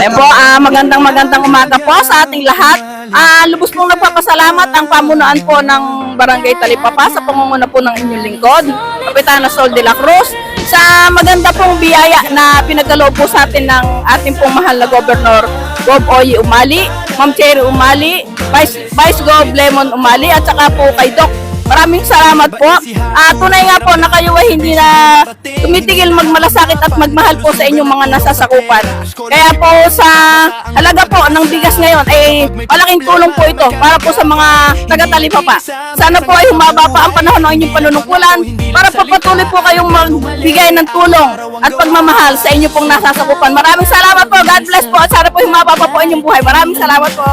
Ayan po, magandang umaga po sa ating lahat. Lubos pong nagpapasalamat ang pamunuan po ng Barangay Talipapa sa pangunguna po ng inyong lingkod, Kapitana Sol de la Cruz, sa maganda pong biyaya na pinagkaloob po sa atin ng ating pong mahal na Governor Gov. Oye Umali, Ma'am Cherry Umali, Vice Gov. Lemon Umali, at saka po kay Doc. Maraming salamat po. Tunay nga po na kayo ay hindi na tumitigil magmalasakit at magmahal po sa inyong mga nasasakupan. Kaya po sa halaga po ng bigas ngayon ay malaking tulong po ito para po sa mga taga-Talipapa. Sana po ay humaba pa ang panahon ng inyong panunungkulan para po patuloy po kayong magbigay ng tulong at pagmamahal sa inyong pong nasasakupan. Maraming salamat po. God bless po at sana po humaba pa po inyong buhay. Maraming salamat po.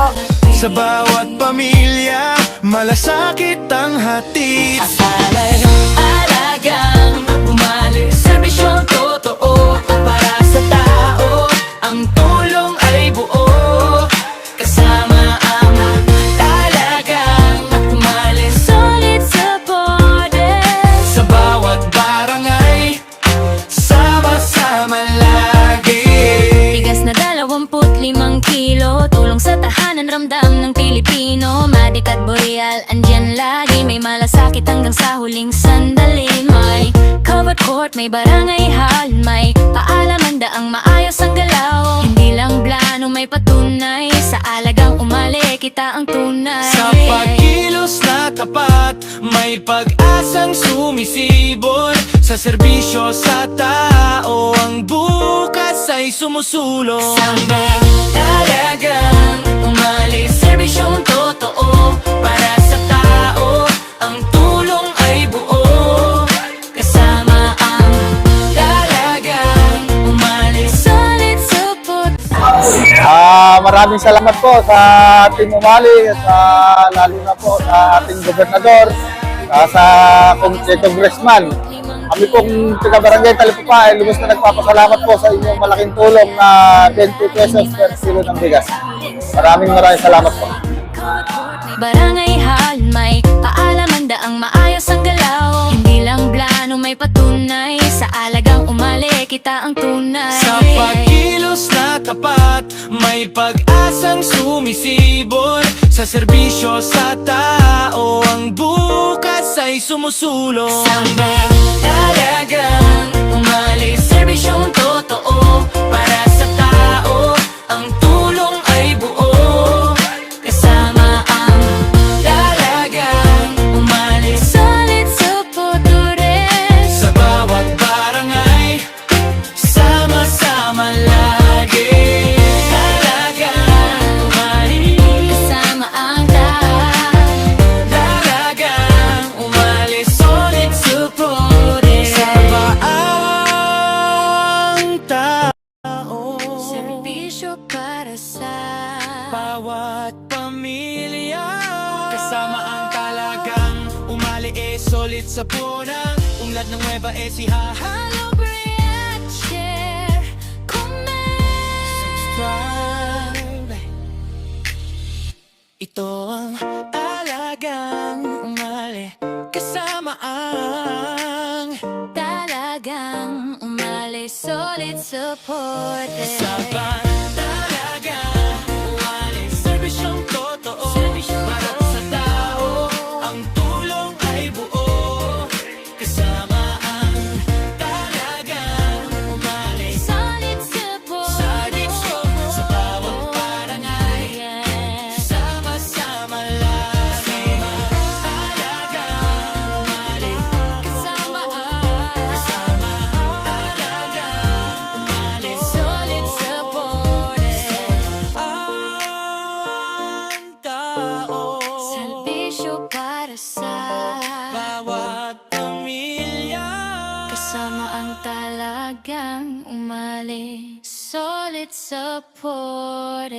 Sa bawat pamilya, malasakit ang hatid. Alagang umalis, serbisyong totoo para sa tao. Ang tulong ay buo, kasama ang talagang umalis. Solid supported Sa bawat barangay, sama-sama lagi. Tigas na 25 kilo, tulong sa tahanan, ramdam ng Pilipino. Madik at Boreal, andyan lagi. May malasakit hanggang sa huling sandali. May covered court, may barangay hall, may paalaman daang maayos ang galaw. Hindi lang plano, may patunay. Sa alagang umali, kita ang tunay. Sa pagkilos na tapat, may pag-asang sumisibol. Sa serbisyo sa tao, ang bukas ay sumusulong. Talagang umalis, serbisyong totoo para sa tao. Ang tulong ay buo, kasama ang talagang umalis. Solid support. Maraming salamat po sa ating umali at lalo na po sa ating gobernador, sa congressman. Kami pong taga-Barangay Talipapa ay lubos na nagpapasalamat po sa inyong malaking tulong na 20 pesos per kilo ng bigas. Maraming salamat po. Barangay hall, may paalaman daang maayos ang galaw. Hindi lang plano, may patunay. Sa alagang umali, kita ang tunay. Sa pagkilos na tapat, may pag-asang sumisibol. Sa serbisyo sa tao, ang bukas ay sumusulong. Talagang umalis, serbisyong totoo para sa tao. Ang tulong ay buo, kasama ang talagang umalis. Solid supporters Sa bawat barangay, sama-sama lagi. Talagang umalis, kasama ang Talagang umalis, solid supported. Sa baang tao, serbisyo para sa bawat pamilya, kasama ang talagang umali solid sa punang unlad ng Nueva Ecija. Hello, Brian, share, comment. Subscribe. Ito ang alagang umali, kasama ang Talagang umalis, solid supported. sa talagang umali, serbisyong totoo para sa tao. Ang tulong ay buo, kasama ang talagang umali. Solid supported Sa bawat barangay, sama-sama lagi. Talagang umali, kasama talagang umali. solid supported. Ang tao, Serbisyo para sa bawat pamilya, kasama ang talagang umalis, solid supported.